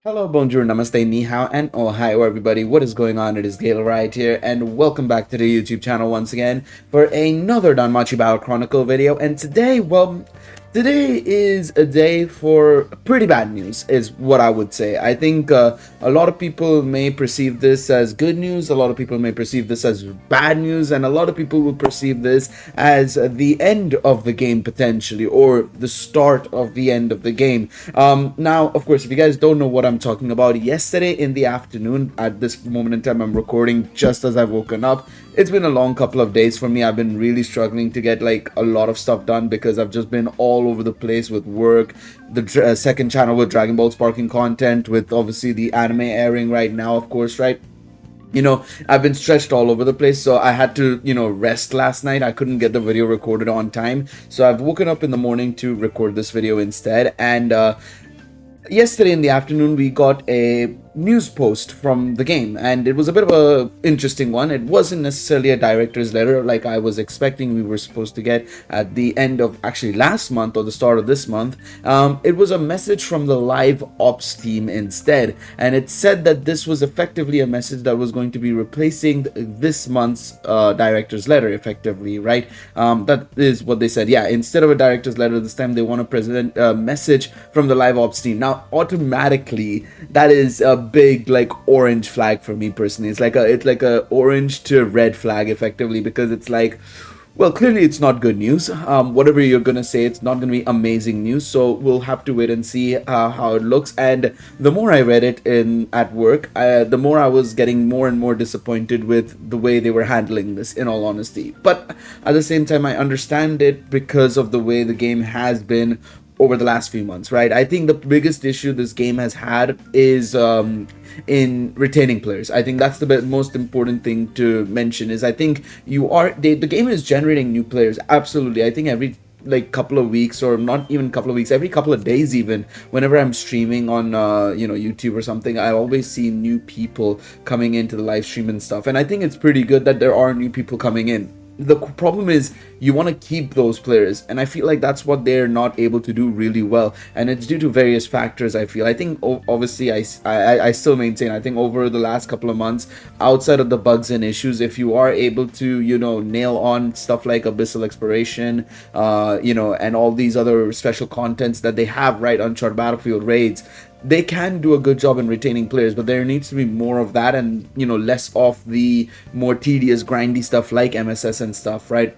Hello, bonjour, namaste, ni hao, and oh hi everybody. What is going on? It is Galeriot here, and welcome back to the YouTube channel once again for another Danmachi Battle Chronicle video. And today, today is a day for pretty bad news, is what I would say. I think a lot of people may perceive this as good news, a lot of people may perceive this as bad news, and a lot of people will perceive this as the end of the game potentially, or the start of the end of the game. Now, of course, if you guys don't know what I'm talking about, yesterday in the afternoon, at this moment in time, I'm recording just as I've woken up. It's been a long couple of days for me. I've been really struggling to get like a lot of stuff done because I've just been all over the place with work, the second channel with Dragon Ball sparking content, with obviously the anime airing right now, of course, right? I've been stretched all over the place, so I had to, rest last night. I couldn't get the video recorded on time, so I've woken up in the morning to record this video instead. And yesterday in the afternoon, we got a news post from the game, and it was a bit of a interesting one. It wasn't necessarily a director's letter like I was expecting we were supposed to get at the end of actually last month or the start of this month. It was a message from the live ops team instead, and it said that this was effectively a message that was going to be replacing this month's director's letter, effectively, right? That is what they said. Yeah, instead of a director's letter this time, they want to present a message from the live ops team. Now, automatically, that is a big like orange flag for me personally. It's like a orange to red flag effectively, because it's like, well, clearly it's not good news. Whatever you're gonna say, it's not gonna be amazing news, so we'll have to wait and see how it looks. And the more I read it at work, the more I was getting more and more disappointed with the way they were handling this, in all honesty. But at the same time, I understand it because of the way the game has been over the last few months, right? I think the biggest issue this game has had is in retaining players. I think that's the most important thing to mention. Is I think the game is generating new players, absolutely. I think every like couple of weeks, or not even couple of weeks, every couple of days even, whenever I'm streaming on YouTube or something, I always see new people coming into the live stream and stuff, and I think it's pretty good that there are new people coming in. The problem is you want to keep those players, and I feel like that's what they're not able to do really well, and it's due to various factors. I think obviously I still maintain, I think over the last couple of months, outside of the bugs and issues, if you are able to nail on stuff like abyssal exploration, and all these other special contents that they have, right, Uncharted Battlefield raids, they can do a good job in retaining players, but there needs to be more of that, and less of the more tedious grindy stuff like MSS and stuff, right?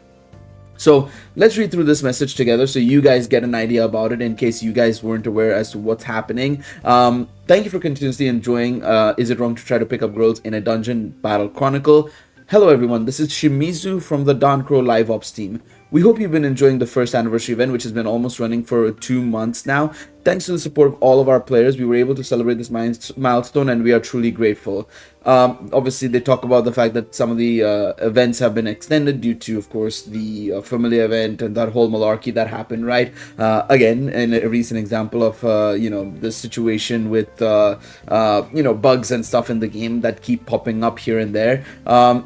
So let's read through this message together so you guys get an idea about it, in case you guys weren't aware as to what's happening. Thank you for continuously enjoying Is It Wrong to Try to Pick Up Girls in a Dungeon Battle Chronicle? Hello everyone, this is Shimizu from the Don Crow Live Ops team. We hope you've been enjoying the first anniversary event, which has been almost running for 2 months now. Thanks to the support of all of our players, we were able to celebrate this milestone, and we are truly grateful. Obviously, they talk about the fact that some of the events have been extended due to, of course, the Familia event and that whole malarkey that happened, right? Again, in a recent example of, the situation with, bugs and stuff in the game that keep popping up here and there.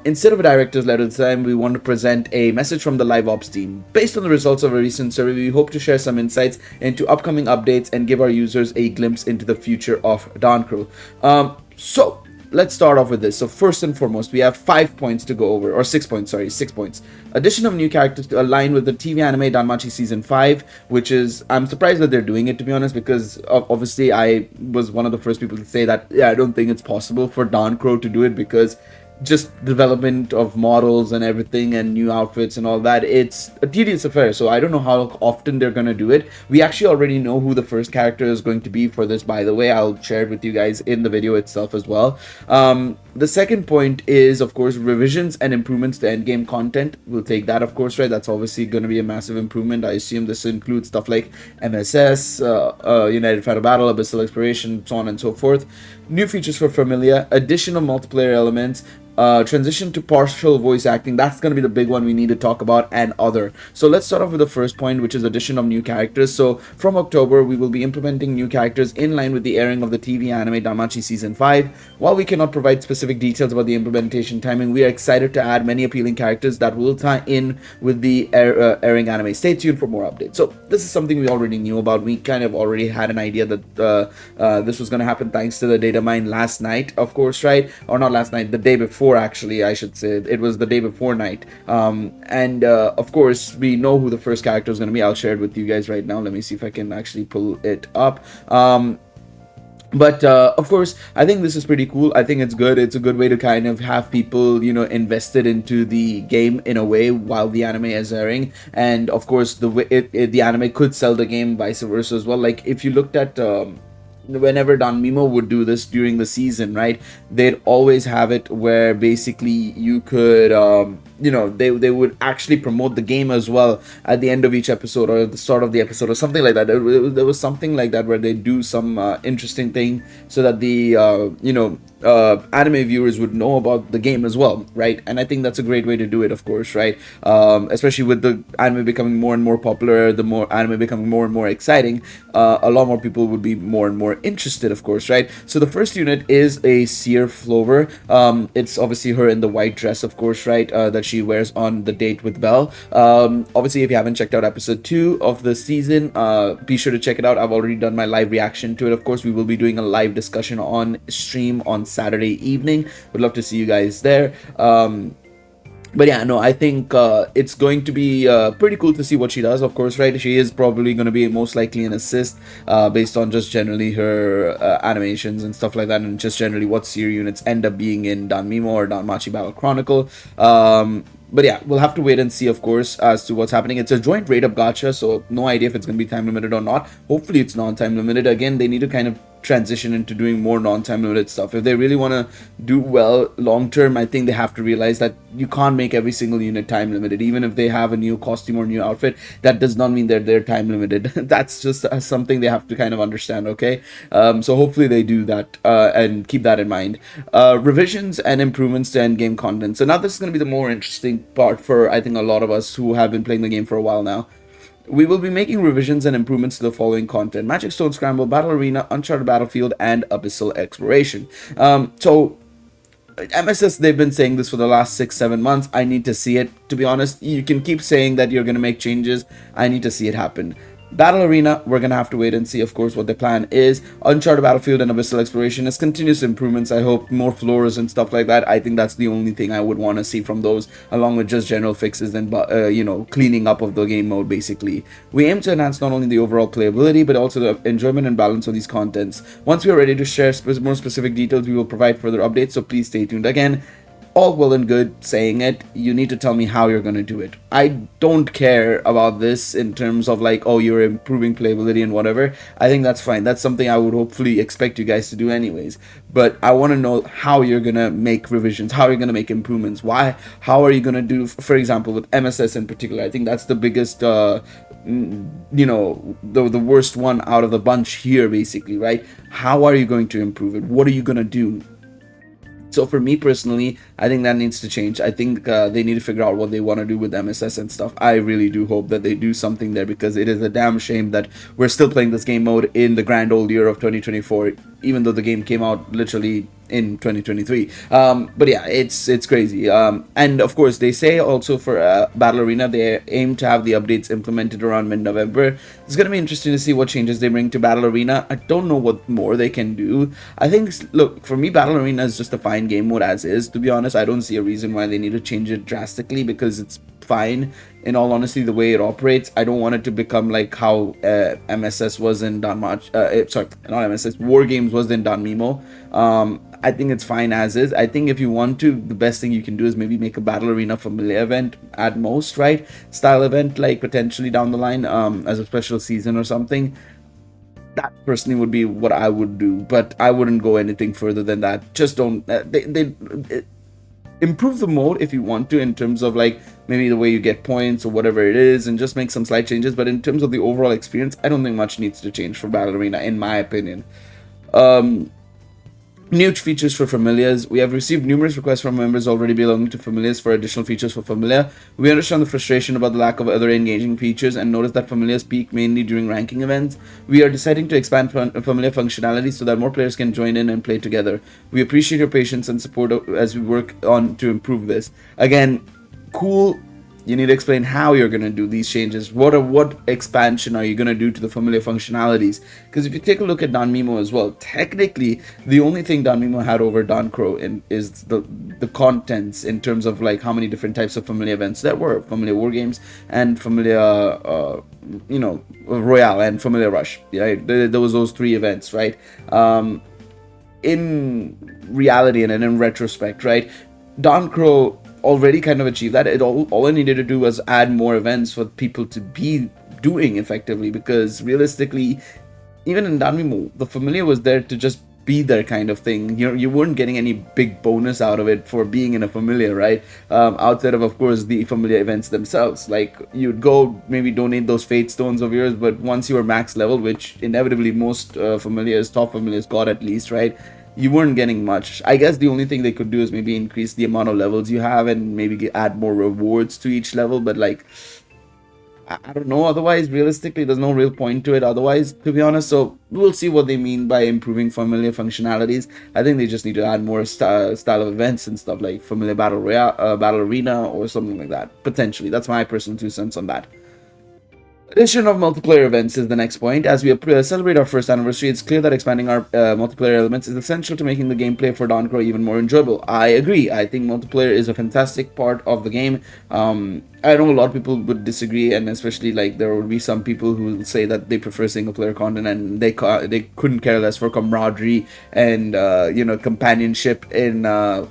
Instead of a director's letter this time, we want to present a message from the live ops team. Based on the results of a recent survey, we hope to share some insights into upcoming updates and give our users a glimpse into the future of Dancrow. So let's start off with this. So first and foremost, we have 5 points to go over, or 6 points, sorry, 6 points. Addition of new characters to align with the TV anime Danmachi Season 5, which is, I'm surprised that they're doing it, to be honest, because obviously I was one of the first people to say that, yeah, I don't think it's possible for Dancrow to do it, because just development of models and everything and new outfits and all that, it's a tedious affair. So I don't know how often they're gonna do it. We actually already know who the first character is going to be for this, by the way. I'll share it with you guys in the video itself as well. The second point is, of course, revisions and improvements to endgame content. We'll take that, of course, right? That's obviously going to be a massive improvement. I assume this includes stuff like MSS, United Fighter Battle, Abyssal Exploration, so on and so forth. New features for Familia, addition of multiplayer elements, transition to partial voice acting, that's going to be the big one we need to talk about, and other. So let's start off with the first point, which is addition of new characters. So from October, we will be implementing new characters in line with the airing of the TV anime Danmachi Season 5. While we cannot provide specific details about the implementation timing, we are excited to add many appealing characters that will tie in with the airing anime. Stay tuned for more updates. So this is something we already knew about. We kind of already had an idea that this was going to happen thanks to the data mine last night, of course, right? Or not last night, the day before, actually, I should say. It was the day before night. And of course, we know who the first character is going to be. I'll share it with you guys right now. Let me see if I can actually pull it up. But of course, I think this is pretty cool. I think it's good. It's a good way to kind of have people, you know, invested into the game in a way while the anime is airing. And of course, the way the anime could sell the game, vice versa as well. Like if you looked at whenever Danmimo would do this during the season, right, they'd always have it where basically you could you know, they would actually promote the game as well at the end of each episode or at the start of the episode or something like that. There was something like that where they do some interesting thing so that the you know, anime viewers would know about the game as well, right? And I think that's a great way to do it, of course, right? Especially with the anime becoming more and more popular, the more anime becoming more and more exciting, a lot more people would be more and more interested, of course, right? So the first unit is a Seer Flover. It's obviously her in the white dress, of course, right? That she wears on the date with Belle. Obviously, if you haven't checked out episode 2 of the season, be sure to check it out. I've already done my live reaction to it. Of course, we will be doing a live discussion on stream on Saturday evening. Would love to see you guys there. But yeah, no, I think it's going to be pretty cool to see what she does, of course, right? She is probably going to be most likely an assist based on just generally her animations and stuff like that, and just generally what Seer units end up being in Danmimo or Danmachi Battle Chronicle. But yeah, we'll have to wait and see, of course, as to what's happening. It's a joint rate-up gacha, so no idea if it's going to be time limited or not. Hopefully it's non-time limited. Again, they need to kind of transition into doing more non-time limited stuff. If they really want to do well long term, I think they have to realize that you can't make every single unit time limited. Even if they have a new costume or new outfit, that does not mean that they're time limited. That's just something they have to kind of understand, okay? So hopefully they do that and keep that in mind. Revisions and improvements to endgame content. So now this is going to be the more interesting part for, I think, a lot of us who have been playing the game for a while now. We will be making revisions and improvements to the following content: Magic Stone Scramble, Battle Arena, Uncharted Battlefield, and Abyssal Exploration. So MSS, they've been saying this for the last 6-7 months. I need to see it, to be honest. You can keep saying that you're going to make changes. I need to see it happen. Battle Arena, we're going to have to wait and see, of course, what the plan is. Uncharted Battlefield and Abyssal Exploration is continuous improvements. I hope more floors and stuff like that. I think that's the only thing I would want to see from those, along with just general fixes and, you know, cleaning up of the game mode, basically. We aim to enhance not only the overall playability, but also the enjoyment and balance of these contents. Once we are ready to share more specific details, we will provide further updates, so please stay tuned. Again, all well and good saying it, you need to tell me how you're going to do it. I don't care about this in terms of like, oh, you're improving playability and whatever. I think that's fine. That's something I would hopefully expect you guys to do anyways. But I want to know how you're going to make revisions, how you're going to make improvements. How are you going to do, for example, with MSS in particular? I think that's the biggest, you know, the worst one out of the bunch here, basically, right? How are you going to improve it? What are you going to do? So for me personally, I think that needs to change. I think they need to figure out what they want to do with MSS and stuff. I really do hope that they do something there, because it is a damn shame that we're still playing this game mode in the grand old year of 2024, even though the game came out literally in 2023. But yeah, it's crazy. And of course, they say also for Battle Arena, they aim to have the updates implemented around mid-November. It's going to be interesting to see what changes they bring to Battle Arena. I don't know what more they can do. I think, look, for me, Battle Arena is just a fine game mode as is, to be honest. I don't see a reason why they need to change it drastically, because it's fine. In all honesty, the way it operates, I don't want it to become like how MSS was in Danmachi, sorry, not MSS, War Games was in Danmimo. I think it's fine as is. I think if you want to, the best thing you can do is maybe make a Battle Arena Familia event at most, right? Style event, like potentially down the line as a special season or something. That personally would be what I would do, but I wouldn't go anything further than that. Just don't, improve the mode if you want to, in terms of like maybe the way you get points or whatever it is, and just make some slight changes. But in terms of the overall experience, I don't think much needs to change for Battle Arena, in my opinion. New features for familias. We have received numerous requests from members already belonging to familias for additional features for familia. We understand the frustration about the lack of other engaging features and notice that familias peak mainly during ranking events. We are deciding to expand familia functionality so that more players can join in and play together. We appreciate your patience and support as we work on to improve this. Again, cool. You need to explain how you're going to do these changes. What expansion are you going to do to the familiar functionalities? Because if you take a look at Danmimo as well, technically the only thing Danmimo had over Dancro is the contents in terms of like how many different types of familiar events there were, familiar war games and familiar Royale and familiar Rush. Right? There was those three events, right? In reality and in retrospect, right, Dancro already kind of achieved that. All I needed to do was add more events for people to be doing effectively, because realistically, even in Danmimo, the familiar was there to just be there kind of thing. You weren't getting any big bonus out of it for being in a familiar, right? Outside of course the familiar events themselves, like you'd go maybe donate those fate stones of yours, but once you were max level, which inevitably most top familiars got at least, right, you weren't getting much. I guess the only thing they could do is maybe increase the amount of levels you have and maybe add more rewards to each level, but like I don't know, otherwise realistically there's no real point to it otherwise, to be honest. So we'll see what they mean by improving familiar functionalities. I think they just need to add more style of events and stuff like familiar battle royale, battle arena or something like that, potentially. That's my personal 2 cents on that. Addition of multiplayer events is the next point. As we celebrate our first anniversary, it's clear that expanding our multiplayer elements is essential to making the gameplay for Dancro even more enjoyable. I agree. I think multiplayer is a fantastic part of the game. I know a lot of people would disagree, and especially like there will be some people who will say that they prefer single player content and they couldn't care less for camaraderie and companionship in a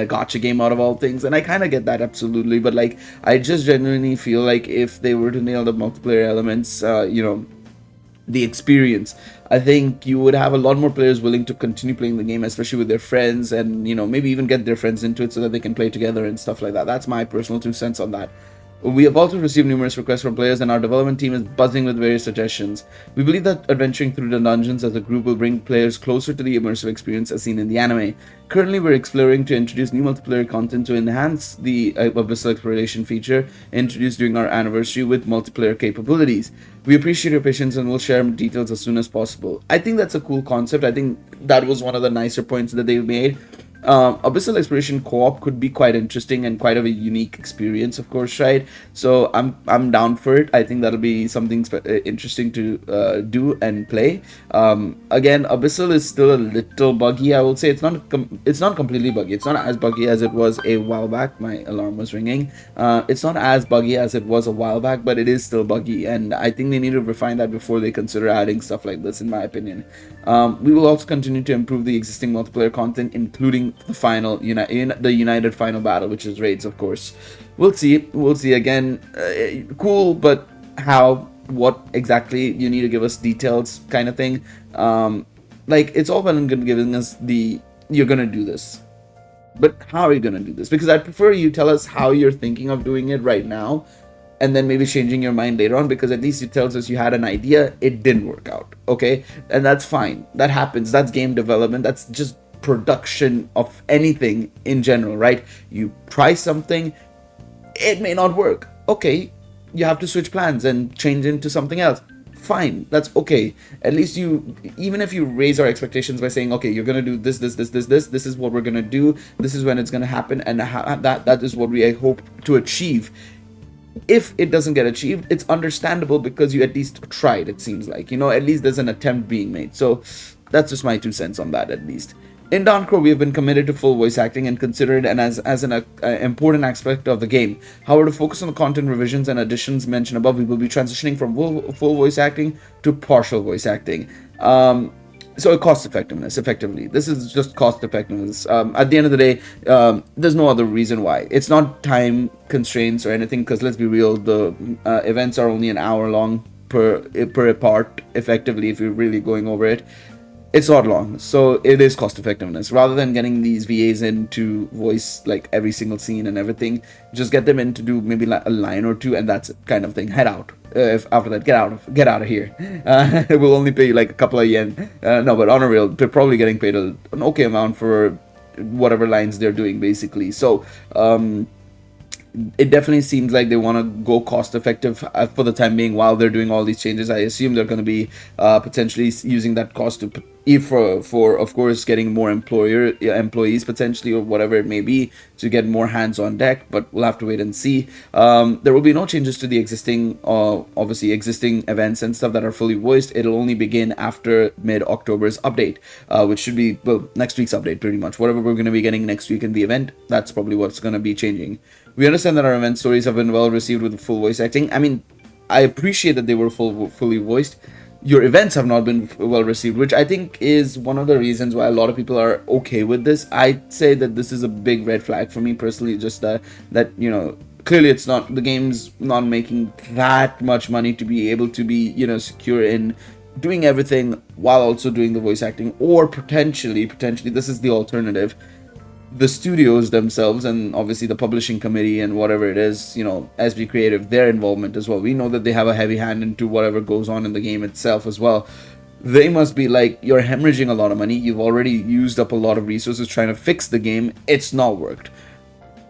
gacha game out of all things. And I kind of get that, absolutely, but like I just genuinely feel like if they were to nail the multiplayer elements, the experience, I think you would have a lot more players willing to continue playing the game, especially with their friends, and maybe even get their friends into it so that they can play together and stuff like that. That's my personal 2 cents on that. We have also received numerous requests from players, and our development team is buzzing with various suggestions. We believe that adventuring through the dungeons as a group will bring players closer to the immersive experience as seen in the anime. Currently, we're exploring to introduce new multiplayer content to enhance the abyssal exploration feature introduced during our anniversary with multiplayer capabilities. We appreciate your patience and will share details as soon as possible. I think that's a cool concept. I think that was one of the nicer points that they made. Abyssal exploration co-op could be quite interesting and quite of a unique experience, of course, right? So I'm down for it. I think that'll be something interesting to do and play. Again, Abyssal is still a little buggy. I will say it's not completely buggy. It's not as buggy as it was a while back. My alarm was ringing. It's not as buggy as it was a while back, but it is still buggy, and I think they need to refine that before they consider adding stuff like this, in my opinion. We will also continue to improve the existing multiplayer content, including the final united final battle, which is raids, of course. We'll see. Again, cool, but how, what exactly? You need to give us details, kind of thing. Like, it's all well and good giving us the you're gonna do this, but how are you gonna do this? Because I'd prefer you tell us how you're thinking of doing it right now, and then maybe changing your mind later on, because at least it tells us you had an idea, it didn't work out, okay? And that's fine. That happens. That's game development. That's just production of anything in general, right? You try something, it may not work. Okay, you have to switch plans and change into something else. Fine, that's okay. At least even if you raise our expectations by saying, okay, you're gonna do this is what we're gonna do, this is when it's gonna happen, and that is what we hope to achieve. If it doesn't get achieved, it's understandable, because you at least tried, it seems like, at least there's an attempt being made. So that's just my 2 cents on that, at least. In Dancro, we have been committed to full voice acting and consider it as an important aspect of the game. However, to focus on the content revisions and additions mentioned above, we will be transitioning from full voice acting to partial voice acting. So cost effectiveness, effectively. This is just cost effectiveness. At the end of the day, there's no other reason why. It's not time constraints or anything, because let's be real, the events are only an hour long per part, effectively, if you're really going over it. it's not long, so it is cost effectiveness. Rather than getting these VAs in to voice like every single scene and everything, just get them in to do maybe like a line or two, and that's it, kind of thing. Head out. If after that, get out of here. We'll only pay you like a couple of yen. No, but on a real, they're probably getting paid an okay amount for whatever lines they're doing, basically. So it definitely seems like they want to go cost effective for the time being while they're doing all these changes. I assume they're going to be potentially using that cost to for of course getting more employees potentially, or whatever it may be, to get more hands on deck, but we'll have to wait and see. There will be no changes to the existing obviously existing events and stuff that are fully voiced. It'll only begin after mid-October's update, which should be, well, next week's update pretty much. Whatever we're going to be getting next week in the event, that's probably what's going to be changing. We understand that our event stories have been well received with full voice acting. I mean, I appreciate that they were fully voiced. Your events have not been well received, which I think is one of the reasons why a lot of people are okay with this. I'd say that this is a big red flag for me personally, just that you know, clearly it's not, the game's not making that much money to be able to be, you know, secure in doing everything while also doing the voice acting. Or potentially this is the alternative, the studios themselves and obviously the publishing committee and whatever it is, you know, SB Creative, their involvement as well. We know that they have a heavy hand into whatever goes on in the game itself as well. They must be like, you're hemorrhaging a lot of money, you've already used up a lot of resources trying to fix the game, it's not worked,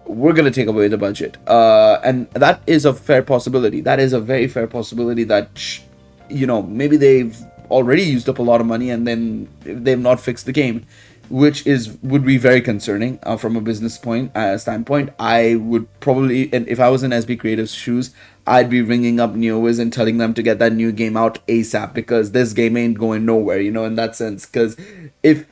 we're gonna take away the budget. And that is a fair possibility. That is a very fair possibility that, you know, maybe they've already used up a lot of money and then they've not fixed the game, which would be very concerning from a business standpoint. I would probably, and if I was in SB Creative's shoes, I'd be ringing up NeoWiz and telling them to get that new game out ASAP, because this game ain't going nowhere, you know, in that sense. Because if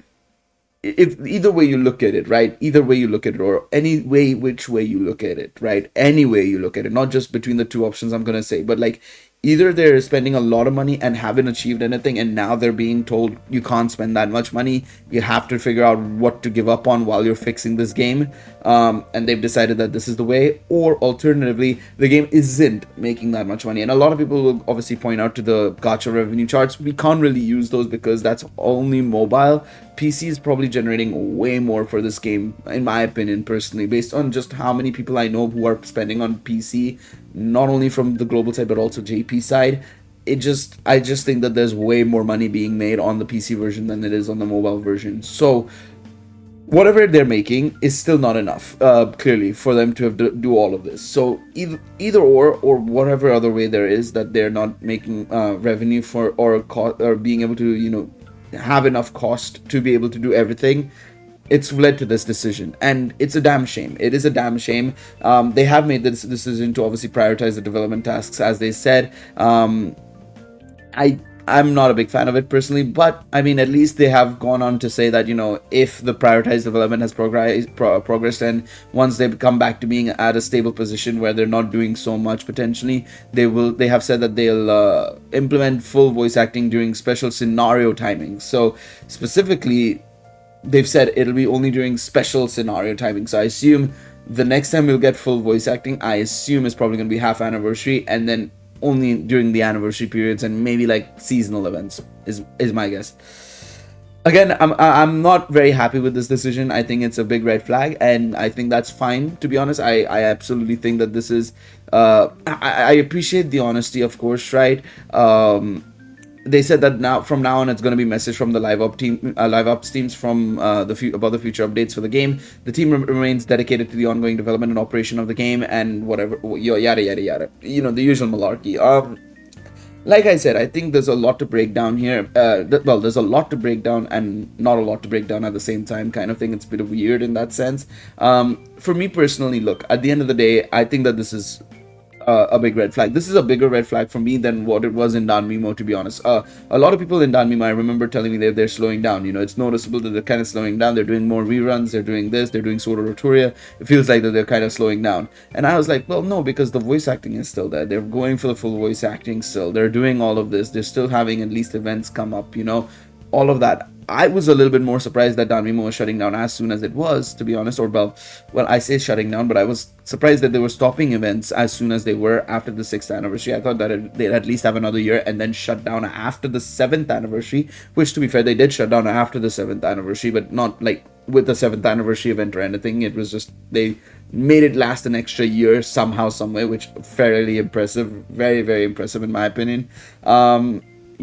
either way you look at it, right, either way you look at it, or any way, which way you look at it, right, any way you look at it, not just between the two options I'm gonna say, but like, either they're spending a lot of money and haven't achieved anything, and now they're being told you can't spend that much money, you have to figure out what to give up on while you're fixing this game, and they've decided that this is the way. Or alternatively, the game isn't making that much money. And a lot of people will obviously point out to the gacha revenue charts. We can't really use those because that's only mobile. PC is probably generating way more for this game, in my opinion, personally, based on just how many people I know who are spending on PC, not only from the global side but also JP side. I just think that there's way more money being made on the PC version than it is on the mobile version. So whatever they're making is still not enough, clearly, for them to have do all of this. So either or whatever other way there is that they're not making revenue for, or being able to, you know, have enough cost to be able to do everything, it's led to this decision, and it's a damn shame. It is a damn shame. They have made this decision to obviously prioritize the development tasks, as they said. I'm not a big fan of it personally, but I mean, at least they have gone on to say that, you know, if the prioritized development has progressed, and once they come back to being at a stable position where they're not doing so much, potentially they have said that they'll implement full voice acting during special scenario timing. So specifically, they've said it'll be only during special scenario timing. So I assume the next time we'll get full voice acting, I assume, is probably going to be half anniversary, and then only during the anniversary periods, and maybe like seasonal events is my guess. Again, I'm not very happy with this decision. I think it's a big red flag, and I think that's fine, to be honest. I absolutely think that this is I appreciate the honesty, of course, right? They said that from now on it's going to be message from the live ops teams from about the future updates for the game. The team remains dedicated to the ongoing development and operation of the game, and whatever, yada yada yada, you know, the usual malarkey. Like I said, I think there's a lot to break down here. Well, there's a lot to break down and not a lot to break down at the same time, kind of thing. It's a bit weird in that sense. For me personally, look, at the end of the day, I think that this is a big red flag. This is a bigger red flag for me than what it was in Danmimo, to be honest. A lot of people in Danmimo, I remember, telling me that they're slowing down. You know, it's noticeable that they're kind of slowing down. They're doing more reruns. They're doing this. They're doing Sword of Rotoria. It feels like that they're kind of slowing down. And I was like, well, no, because the voice acting is still there. They're going for the full voice acting still. They're doing all of this. They're still having at least events come up, you know. all of that. I was a little bit more surprised that Danmachi was shutting down as soon as it was, to be honest. Or well, I say shutting down, but I was surprised that they were stopping events as soon as they were after the 6th anniversary. I thought that they'd at least have another year and then shut down after the 7th anniversary, which, to be fair, they did shut down after the 7th anniversary, but not like with the 7th anniversary event or anything. It was just they made it last an extra year somehow, some way, which fairly impressive, very, very impressive in my opinion.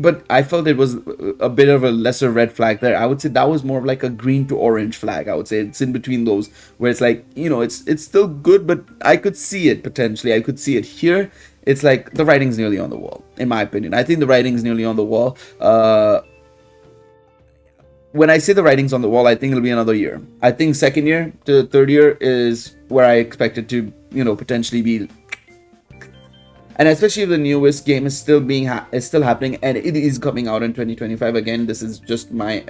But I felt it was a bit of a lesser red flag there. I would say that was more of like a green to orange flag. I would say it's in between those, where it's like, you know, it's still good, but I could see it potentially. I could see it here. It's like the writing's nearly on the wall, in my opinion. I think the writing's nearly on the wall. When I say the writing's on the wall, I think it'll be another year. I think 2nd year to 3rd year is where I expect it to, you know, potentially be. And especially if the newest game is still happening and it is coming out in 2025. Again, this is just my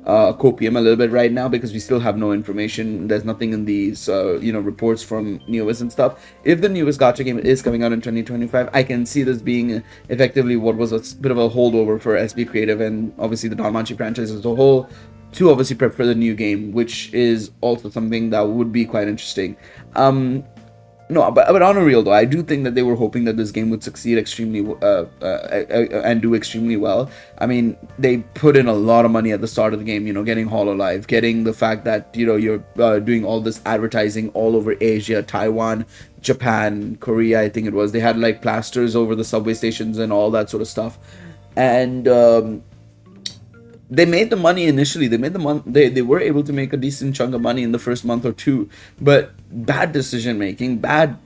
copium a little bit right now because we still have no information. There's nothing in these you know, reports from newest and stuff. If the newest gacha game is coming out in 2025, I can see this being effectively what was a bit of a holdover for SB Creative and obviously the Danmachi franchise as a whole, to obviously prep for the new game, which is also something that would be quite interesting. No, but on a real though, I do think that they were hoping that this game would succeed extremely and do extremely well. I mean, they put in a lot of money at the start of the game, you know, getting HoloLive, getting the fact that, you know, you're doing all this advertising all over Asia, Taiwan, Japan, Korea, I think it was. They had like plasters over the subway stations and all that sort of stuff. And they made the money initially. They were able to make a decent chunk of money in the first month or two, but bad decision making, bad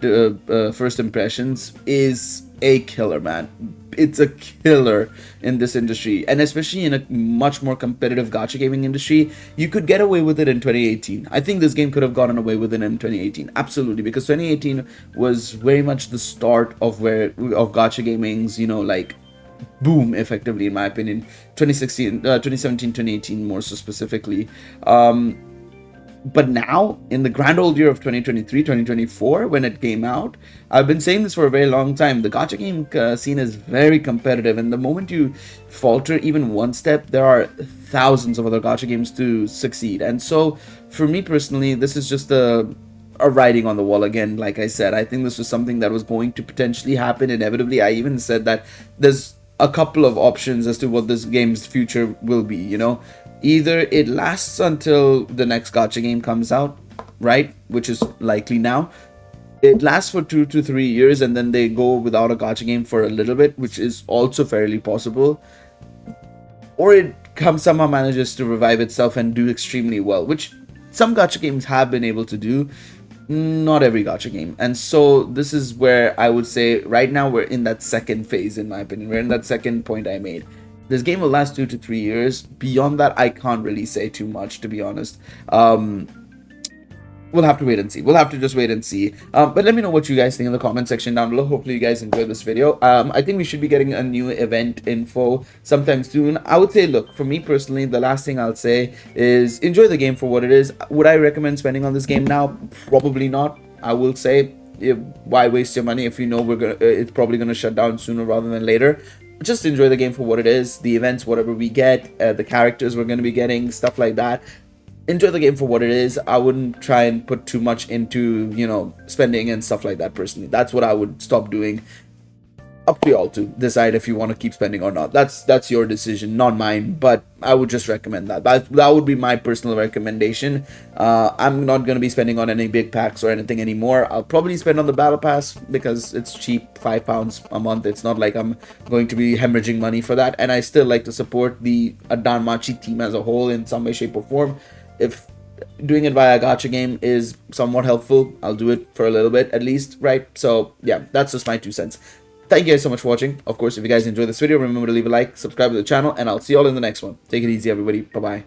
first impressions is a killer, man. It's a killer in this industry, and especially in a much more competitive gacha gaming industry. You could get away with it in 2018. I think this game could have gotten away with it in 2018, absolutely, because 2018 was very much the start of gacha gaming's, you know, like boom, effectively, in my opinion. 2017, 2018 more so specifically. But now, in the grand old year of 2023, 2024, when it came out, I've been saying this for a very long time, the gacha game scene is very competitive, and the moment you falter even one step, there are thousands of other gacha games to succeed. And so, for me personally, this is just a writing on the wall again. Like I said, I think this was something that was going to potentially happen inevitably. I even said that there's a couple of options as to what this game's future will be, you know. Either it lasts until the next gacha game comes out, right, which is likely now. It lasts for 2 to 3 years and then they go without a gacha game for a little bit, which is also fairly possible. Or it somehow manages to revive itself and do extremely well, which some gacha games have been able to do. Not every gacha game. And so this is where I would say right now we're in that second phase, in my opinion. We're in that second point I made. This game will last 2 to 3 years. Beyond that, I can't really say too much, to be honest. We'll have to wait and see. We'll have to just wait and see. But let me know what you guys think in the comment section down below. Hopefully you guys enjoyed this video. I think we should be getting a new event info sometime soon. I would say, look, for me personally, the last thing I'll say is enjoy the game for what it is. Would I recommend spending on this game now? Probably not. I will say, why waste your money if you know it's probably gonna shut down sooner rather than later. Just enjoy the game for what it is. The events, whatever we get, the characters we're gonna be getting, stuff like that. Enjoy the game for what it is. I wouldn't try and put too much into, you know, spending and stuff like that personally. That's what I would stop doing. Up to y'all to decide if you want to keep spending or not. That's your decision, not mine, but I would just recommend that. That would be my personal recommendation. I'm not going to be spending on any big packs or anything anymore. I'll probably spend on the battle pass because it's cheap, £5 a month. It's not like I'm going to be hemorrhaging money for that, and I still like to support the Danmachi team as a whole in some way, shape or form. If doing it via a gacha game is somewhat helpful, I'll do it for a little bit at least, right? So yeah, that's just my 2 cents. Thank you guys so much for watching. Of course, if you guys enjoyed this video, remember to leave a like, subscribe to the channel, and I'll see you all in the next one. Take it easy, everybody. Bye-bye.